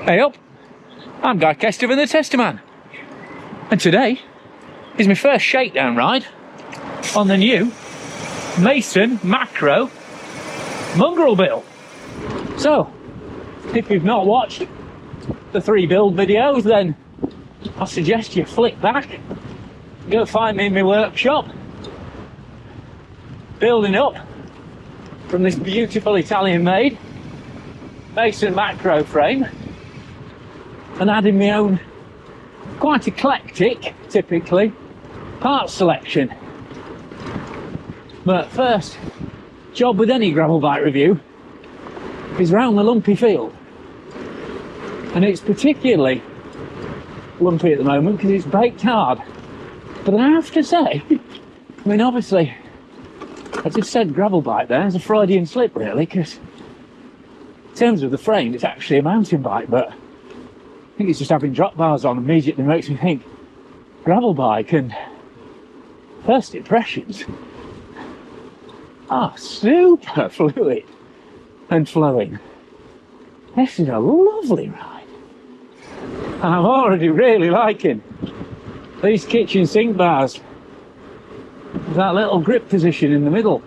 Hey up, I'm Guy Kestevan, the Testaman, and today is my first shakedown ride on the new Mason Macro mongrel bill. So, if you've not watched the 3 build videos, then I suggest you flick back, go find me in my workshop, building up from this beautiful Italian made Mason Macro frame, and adding my own quite eclectic, typically, parts selection. But first job with any gravel bike review is round the lumpy field, and it's particularly lumpy at the moment because it's baked hard. But I have to say, I mean, obviously I just said gravel bike there as a Freudian slip, really, because in terms of the frame it's actually a mountain bike, but I think it's just having drop bars on immediately makes me think gravel bike. And first impressions are super fluid and flowing. This is a lovely ride, and I'm already really liking these kitchen sink bars, that little grip position in the middle.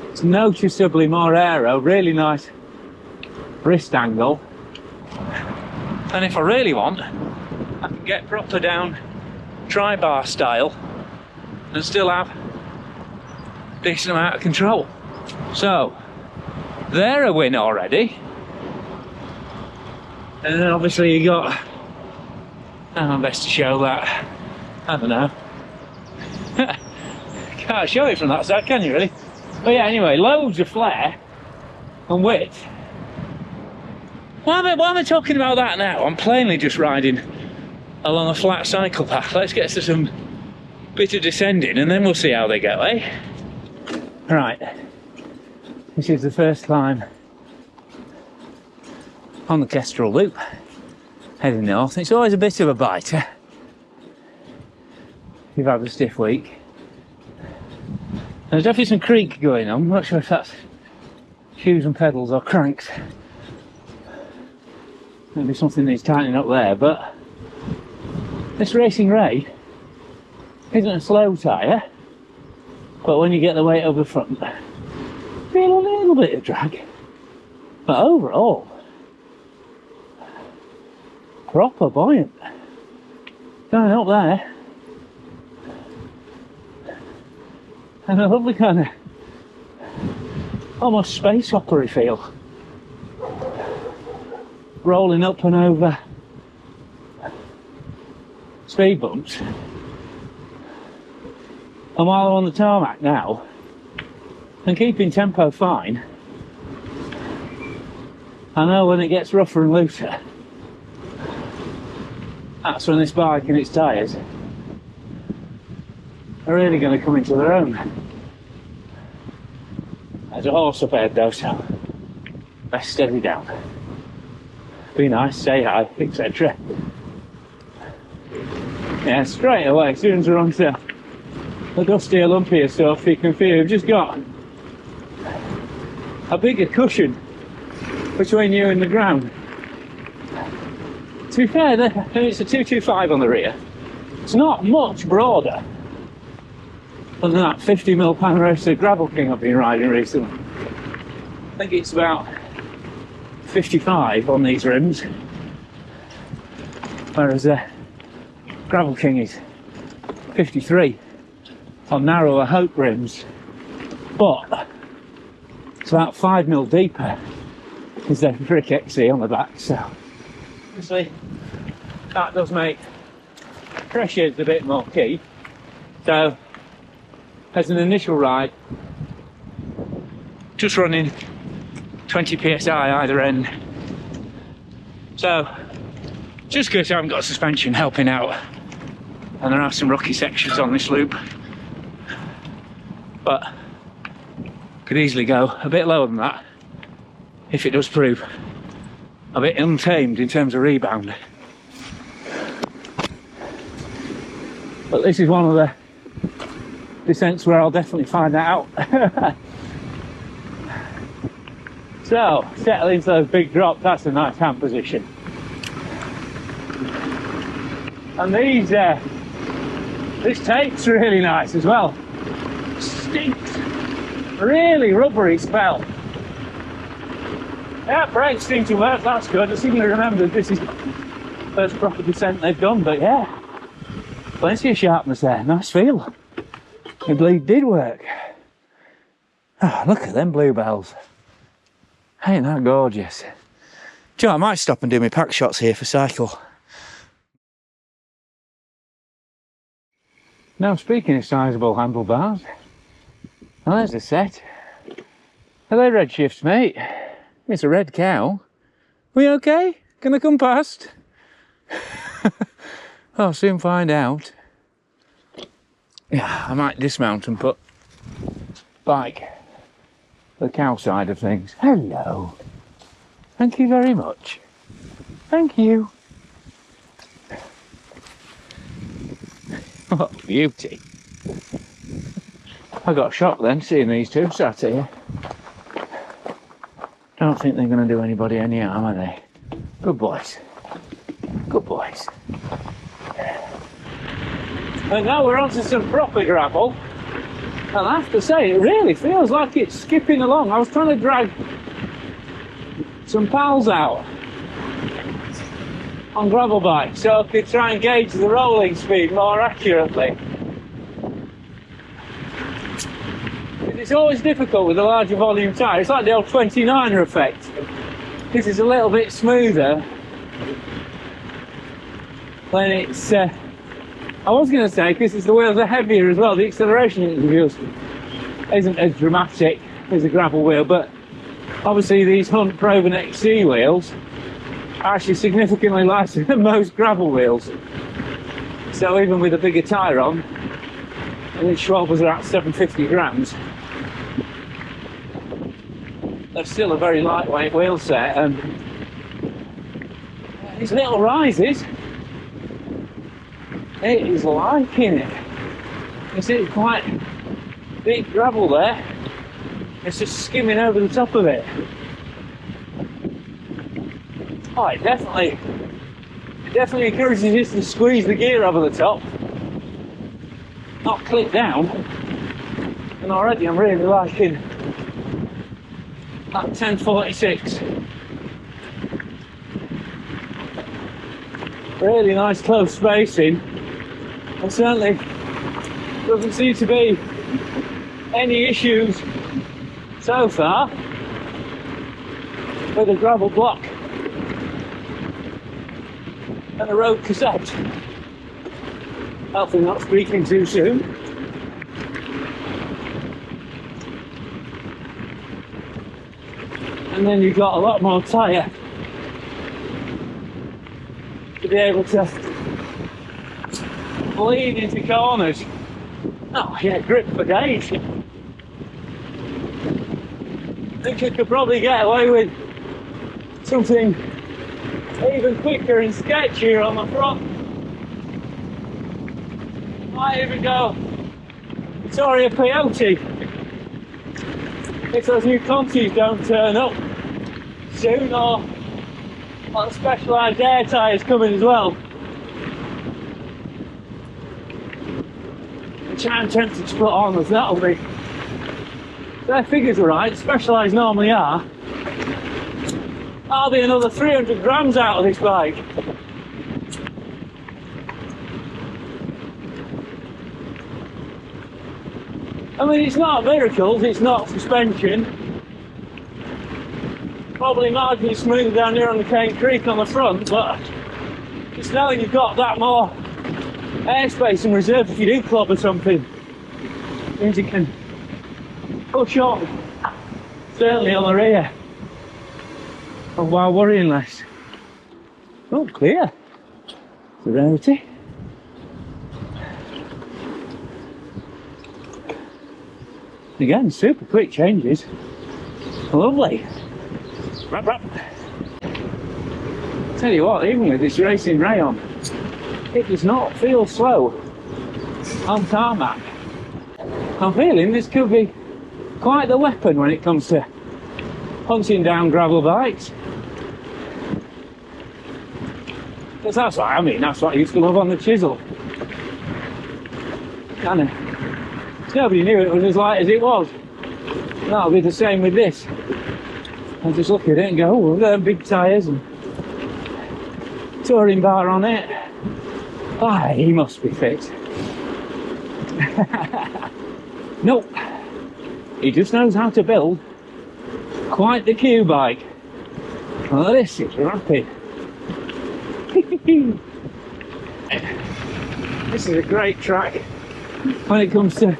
It's noticeably more aero, really nice wrist angle, and if I really want, I can get proper down tri-bar style and still have a decent amount of control. So they're a win already. And then obviously you got, I'm best to show that, I don't know. Can't show it from that side, can you really? But yeah, anyway, loads of flare and width. Why am I talking about that now? I'm plainly just riding along a flat cycle path. Let's get to some bit of descending and then we'll see how they go, eh? Right, this is the first climb on the Kestrel Loop, heading north. It's always a bit of a biter. You've had a stiff week. There's definitely some creak going on. I'm not sure if that's shoes and pedals or cranks. Maybe something needs tightening up there, but this Racing Ray isn't a slow tyre, but when you get the weight over the front, feel a little bit of drag. But overall, proper buoyant. Going up there, and a lovely kind of almost space opera feel. Rolling up and over speed bumps. And while I'm on the tarmac now and keeping tempo fine, I know when it gets rougher and looser, that's when this bike and its tyres are really going to come into their own. There's a horse up ahead though, so best steady down. Be nice, say hi, etc. Yeah, straight away, as soon as we're onto the dustier, lumpier stuff, you can feel you've just got a bigger cushion between you and the ground. To be fair, it's a 225 on the rear. It's not much broader than that 50mm Panaracer Gravel King I've been riding recently. I think it's about 55 on these rims, whereas Gravel King is 53 on narrower Hope rims, but it's about 5mm deeper is the Brick XC on the back, so obviously that does make pressures a bit more key. So as an initial ride, just running 20 psi either end. So just because I haven't got suspension helping out, and there are some rocky sections on this loop, but could easily go a bit lower than that if it does prove a bit untamed in terms of rebound. But this is one of the descents where I'll definitely find that out. So, settle into those big drops, that's a nice hand position. And this tape's really nice as well. Stinks. Really rubbery smell. Yeah, brakes seem to work, that's good. I seem to remember this is the first proper descent they've done, but yeah. Plenty of sharpness there, nice feel. The bleed did work. Oh, look at them bluebells. Ain't that gorgeous? Do you know, I might stop and do my pack shots here for cycle. Now, speaking of sizeable handlebars, well, there's a set. Are they red shifts, mate? It's a red cow. We okay? Can I come past? I'll soon find out. Yeah, I might dismount and put bike the cow side of things. Hello. Thank you very much. Thank you. What a beauty. I got a shock then seeing these two sat here. Don't think they're going to do anybody any harm, are they? Good boys. Good boys. And now we're on to some proper gravel. And I have to say, it really feels like it's skipping along. I was trying to drag some pals out on gravel bikes so I could try and gauge the rolling speed more accurately. It's always difficult with a larger volume tyre. It's like the old 29er effect. This is a little bit smoother when it's I was going to say, because the wheels are heavier as well, the acceleration isn't as dramatic as a gravel wheel, but obviously these Hunt Proven XC wheels are actually significantly lighter than most gravel wheels. So even with a bigger tyre on, I think Schwalbers are at 750 grams, they're still a very lightweight wheel set, and these little rises, it is liking it. You see it's quite deep gravel there. It's just skimming over the top of it. Oh, it definitely encourages you to squeeze the gear over the top, not click down. And already I'm really liking that 1046. Really nice close spacing. And certainly doesn't seem to be any issues so far with a gravel block and a road cassette. Hopefully not speaking too soon. And then you've got a lot more tyre to be able to lean into corners. Oh yeah, grip for days. I think I could probably get away with something even quicker and sketchier on the front. Might even go Vittoria Peyote if those new Contis don't turn up soon, or the Specialized air tyres coming as well. Which I'm tempted to put on, as that'll be, their figures are right, Specialized normally are. I'll be another 300 grams out of this bike. I mean, it's not miracles, it's not suspension. Probably marginally smoother down here on the Cane Creek on the front, but just knowing you've got that more airspace in reserve if you do clobber something means you can push on, certainly on the rear, and while worrying less. Oh, clear. It's a rarity. Again, super quick changes. Lovely. Rap, rap. Tell you what, even with this racing rayon, it does not feel slow on tarmac. I'm feeling this could be quite the weapon when it comes to hunting down gravel bikes. Because that's what I mean, that's what I used to love on the Chisel. And nobody knew it was as light as it was. And that'll be the same with this. I just look at it and go, oh, there are big tyres and touring bar on it. Ah, he must be fit. Nope. He just knows how to build quite the Q bike. Oh, this is rapid. This is a great track when it comes to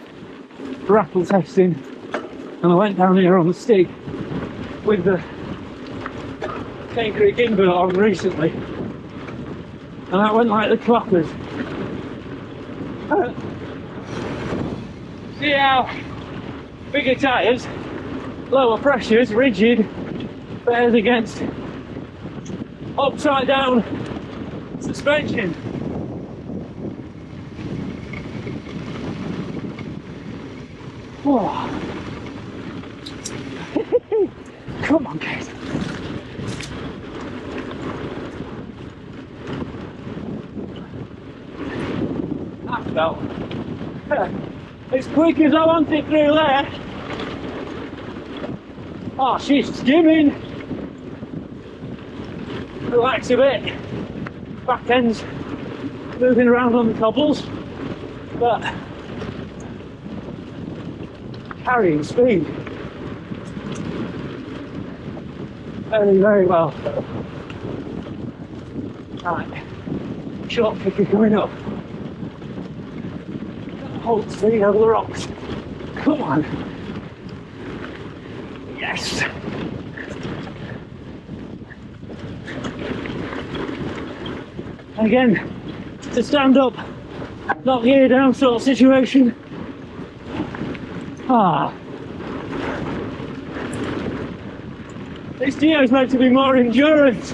rattle testing. And I went down here on the stick with the Cane Creek invert on recently, and that went like the clockers. See how bigger tyres, lower pressures, rigid, bears against upside down suspension. Whoa. Come on, guys. That felt as quick as I want it through there. Oh, she's skimming. Relax a bit. Back end's moving around on the cobbles, but carrying speed. Very, very well. Right, short kicker coming up. Hold speed over the rocks. Come on. Yes. Again, to stand up, not gear down sort of situation. Ah. This Geo is meant to be more endurance.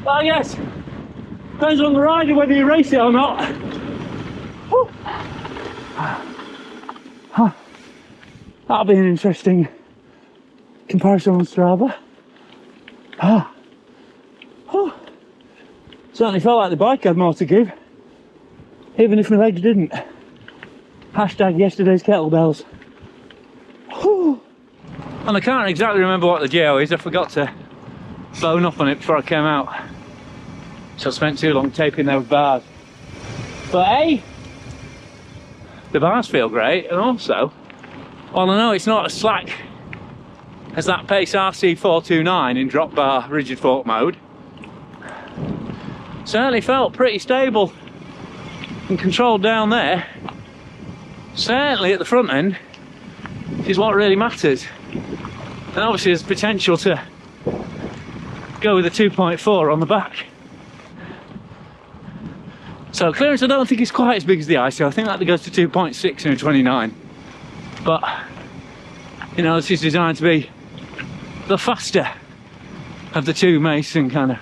But I guess, depends on the rider whether you race it or not. Whew. Huh. That'll be an interesting comparison on Strava. Ah. Oh. Certainly felt like the bike had more to give, even if my legs didn't. Hashtag yesterday's kettlebells. Whew. And I can't exactly remember what the geo is. I forgot to bone up on it before I came out, so I spent too long taping those bars. But hey, the bars feel great, and also, while I know it's not as slack as that Pace RC429 in drop bar rigid fork mode, certainly felt pretty stable and controlled down there. Certainly at the front end, which is what really matters. And obviously there's potential to go with a 2.4 on the back. So clearance I don't think is quite as big as the ISO. I think that goes to 2.6 in a 29. But, you know, this is designed to be the faster of the two Mason kind of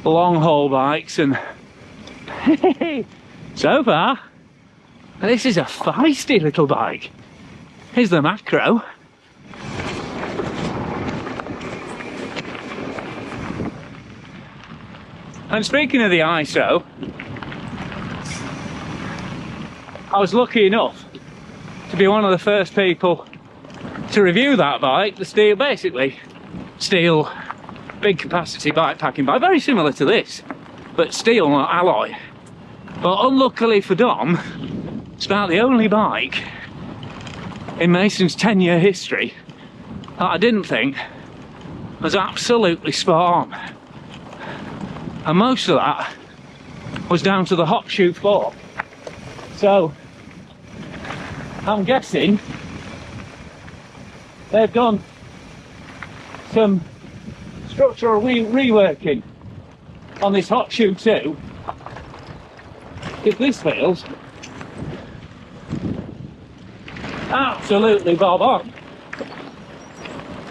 long haul bikes, and so far this is a feisty little bike. Here's the macro. And speaking of the ISO, I was lucky enough to be one of the first people to review that bike, the Steel, basically Steel big capacity bike packing bike, very similar to this, but steel, not alloy. But unluckily for Dom, it's about the only bike in Mason's 10-year history that I didn't think was absolutely spot on. And most of that was down to the hot shoe fork. So I'm guessing they've done some structural reworking on this hot shoe too. If this feels absolutely bob on,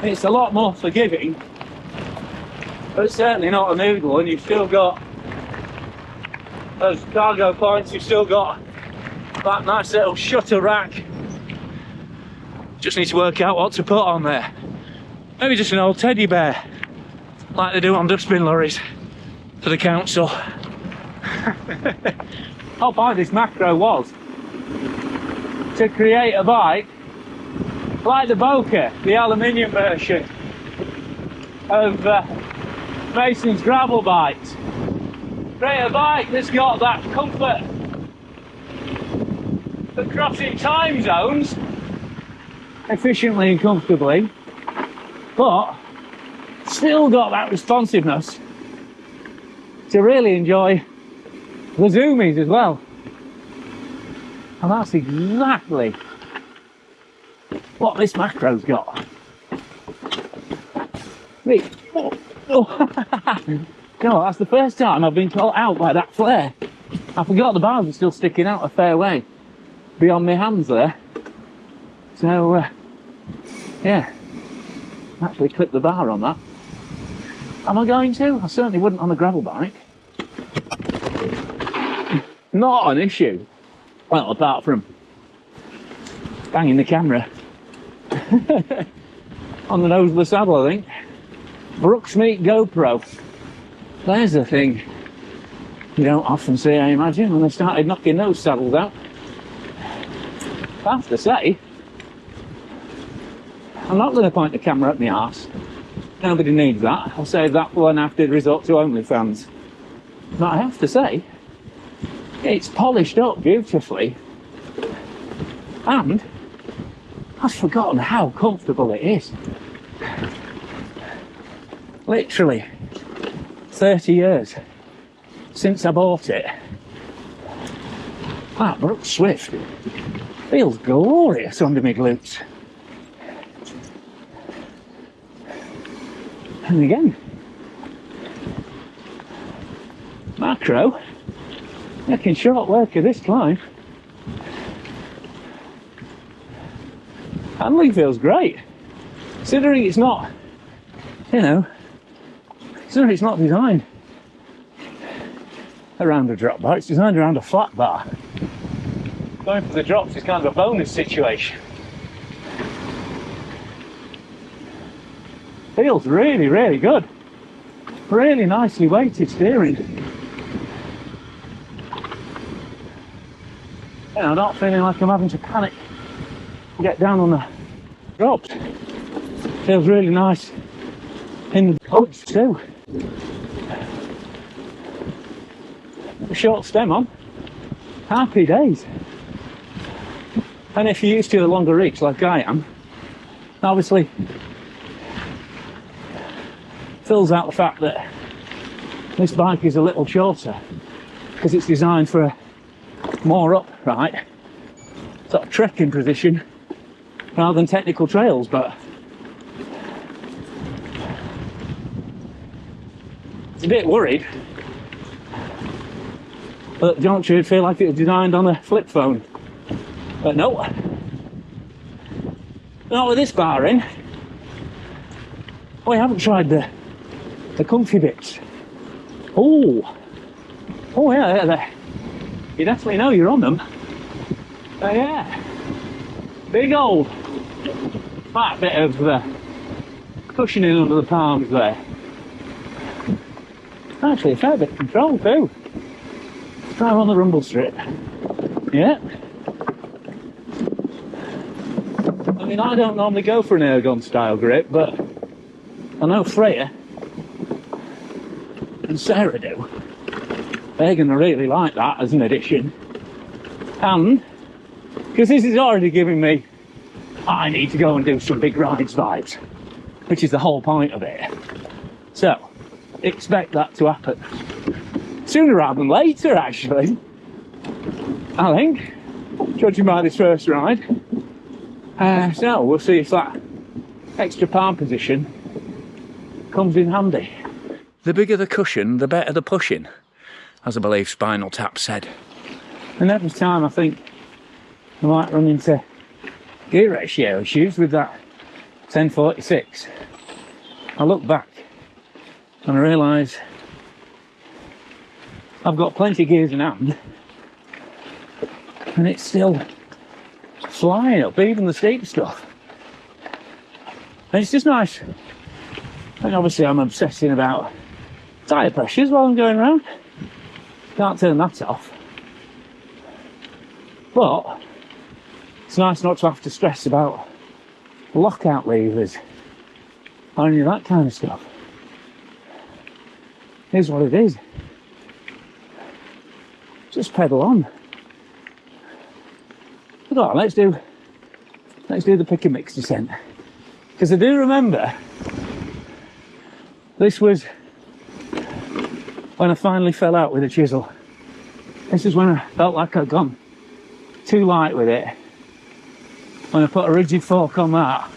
it's a lot more forgiving, but it's certainly not a noodle, and you've still got those cargo points, you've still got that nice little shutter rack Just need to work out what to put on there. Maybe just an old teddy bear, like they do on dustbin lorries for the council. How bad this macro was to create a bike like the Boca, the aluminium version of Mason's gravel bikes. Create a bike that's got that comfort for crossing time zones efficiently and comfortably, but still got that responsiveness to really enjoy the zoomies as well. And that's exactly what this macro's got. Wait, no, that's the first time I've been caught out by that flare. I forgot the bars are still sticking out a fair way beyond my hands there. So, yeah, actually clip the bar on that. Am I going to? I certainly wouldn't on a gravel bike. Not an issue. Well, apart from banging the camera on the nose of the saddle, I think. Brooksmeet GoPro. There's the thing you don't often see, I imagine, when they started knocking those saddles out. I have to say, I'm not going to point the camera at my arse. Nobody needs that. I'll save that for when I have to resort to OnlyFans. But I have to say, it's polished up beautifully. And I've forgotten how comfortable it is. Literally 30 years since I bought it. That Brooks Swift feels glorious under my glutes. And again, macro, making short work of this climb. Handling feels great, considering it's not, you know, considering it's not designed around a drop bar, it's designed around a flat bar. Going for the drops is kind of a bonus situation. Feels really, really good. Really nicely weighted steering. And I'm not feeling like I'm having to panic and get down on the drops. Feels really nice in the drops too. A short stem on. Happy days. And if you're used to a longer reach like I am, obviously fills out the fact that this bike is a little shorter because it's designed for a more upright sort of trekking position rather than technical trails. But it's a bit worried that the juncture would feel like it was designed on a flip phone, but no, not with this bar in. Oh, I haven't tried the comfy bits. Oh yeah, you definitely know you're on them. Yeah, big old fat bit of cushioning under the palms there. Actually a fair bit of control too. Try on the rumble strip. Yeah. I mean, I don't normally go for an ergon style grip, but I know Freya and Sarah do. They're going to really like that as an addition. And because this is already giving me, I need to go and do some big rides vibes, which is the whole point of it. So expect that to happen sooner rather than later, actually, I think, judging by this first ride. So we'll see if that extra palm position comes in handy. The bigger the cushion, the better the pushing, as I believe Spinal Tap said. And every time I think I might run into gear ratio issues with that 1046, I look back and I realise I've got plenty of gears in hand and it's still flying up, even the steep stuff. And it's just nice. And obviously I'm obsessing about tyre pressures while I'm going around. Can't turn that off. But it's nice not to have to stress about lockout levers or any of that kind of stuff. Here's what it is. Just pedal on. Go on, let's do the pick and mix descent. Because I do remember this was when I finally fell out with a chisel. This is when I felt like I'd gone too light with it. When I put a rigid fork on that,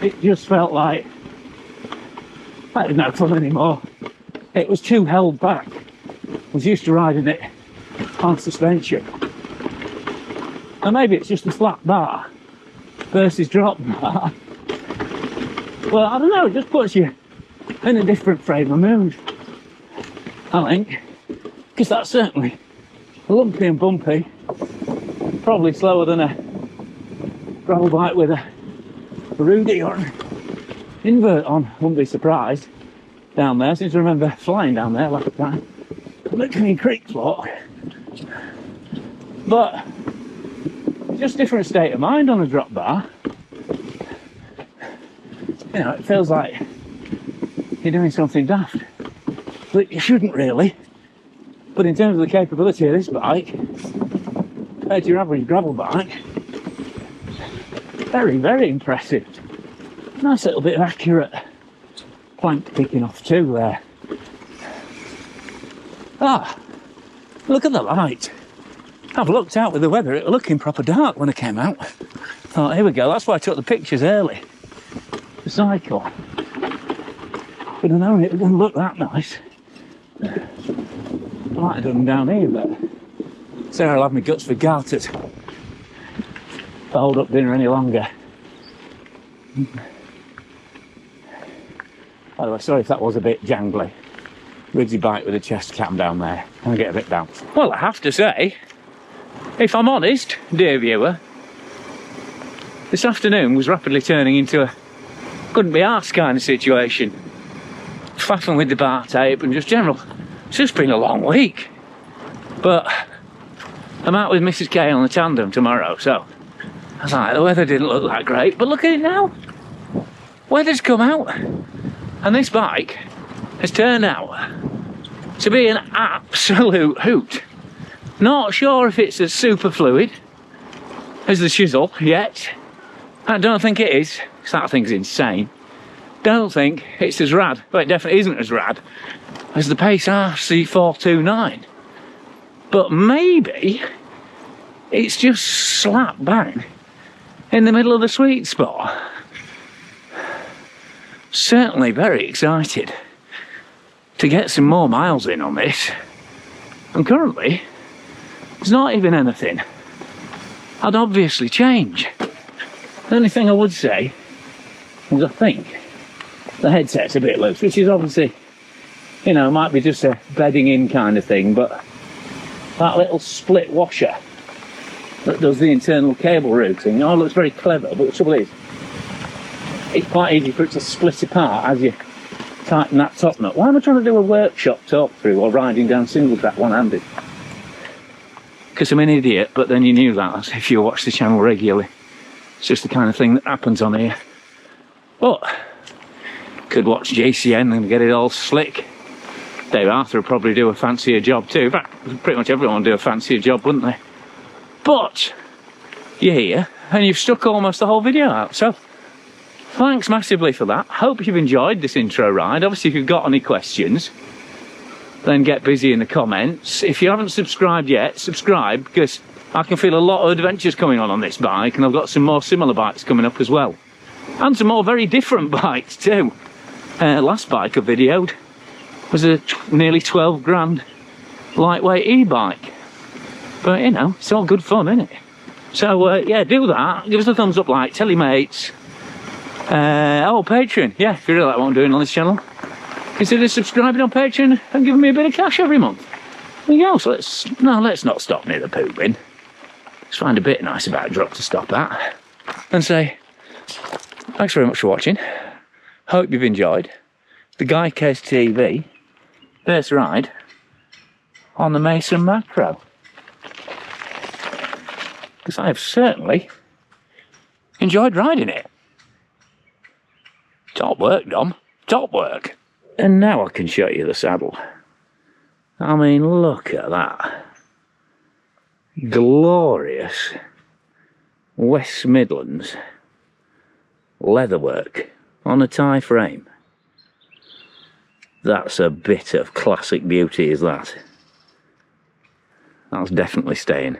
it just felt like that was no fun anymore. It was too held back. I was used to riding it on suspension. And maybe it's just a flat bar versus drop bar. Well, I don't know, it just puts you in a different frame of mood, I think. Because that's certainly lumpy and bumpy. Probably slower than a gravel bike with a Rudy or an invert on. Wouldn't be surprised down there. I seem to remember flying down there last time. Looking Creek floor. But just different state of mind on a drop bar. You know, it feels like you're doing something daft. But you shouldn't really. But in terms of the capability of this bike, compared to your average gravel bike, very, very impressive. Nice little bit of accurate plank picking off too there. Ah, look at the light. I've looked out with the weather, it was looking proper dark when I came out. Thought, here we go, that's why I took the pictures early. The cycle. But I know it wouldn't look that nice. I might have done them down here, but Sarah will have me guts for garters if I hold up dinner any longer. By the way, sorry if that was a bit jangly. Rigid bike with a chest cam down there. Can I get a bit down? Well, I have to say, if I'm honest, dear viewer, this afternoon was rapidly turning into a couldn't be arsed kind of situation. Faffing with the bar tape and just general. It's just been a long week. But I'm out with Mrs. K on the tandem tomorrow, so I was like, the weather didn't look that great, but look at it now. Weather's come out, and this bike has turned out to be an absolute hoot. Not sure if it's as super fluid as the chisel yet. I don't think it is, because that thing's insane. Don't think it's as rad, well, it definitely isn't as rad as the Pace RC429. But maybe it's just slap bang in the middle of the sweet spot. Certainly very excited to get some more miles in on this. And currently, there's not even anything I'd obviously change. The only thing I would say is I think the headset's a bit loose, which is obviously, you know, might be just a bedding in kind of thing, but that little split washer that does the internal cable routing, oh, looks very clever, but the trouble is, it's quite easy for it to split apart as you tighten that top nut. Why am I trying to do a workshop talk through while riding down single track one-handed? Because I'm an idiot, but then you knew that if you watch the channel regularly. It's just the kind of thing that happens on here. But could watch JCN and get it all slick. Dave Arthur would probably do a fancier job too. In fact, pretty much everyone would do a fancier job, wouldn't they? But you're here and you've stuck almost the whole video out, so thanks massively for that. Hope you've enjoyed this intro ride. Obviously, if you've got any questions, then get busy in the comments. If you haven't subscribed yet, subscribe, because I can feel a lot of adventures coming on this bike, and I've got some more similar bikes coming up as well. And some more very different bikes too. Last bike I videoed was a nearly 12 grand lightweight e-bike. But you know, it's all good fun, isn't it? So yeah, do that. Give us a thumbs up, like, tell your mates. Oh, Patreon. Yeah, if you really like what I'm doing on this channel, consider subscribing on Patreon and giving me a bit of cash every month. There you go. So let's not stop near the poo bin. Let's find a bit nice about a drop to stop at and say Thanks very much for watching. Hope you've enjoyed the Guycase TV first ride on the Mason Macro. Because I have certainly enjoyed riding it. Top work, Dom. Top work. And now I can show you the saddle. I mean, look at that. Glorious West Midlands leatherwork on a tie frame. That's a bit of classic beauty, is that? That's definitely staying.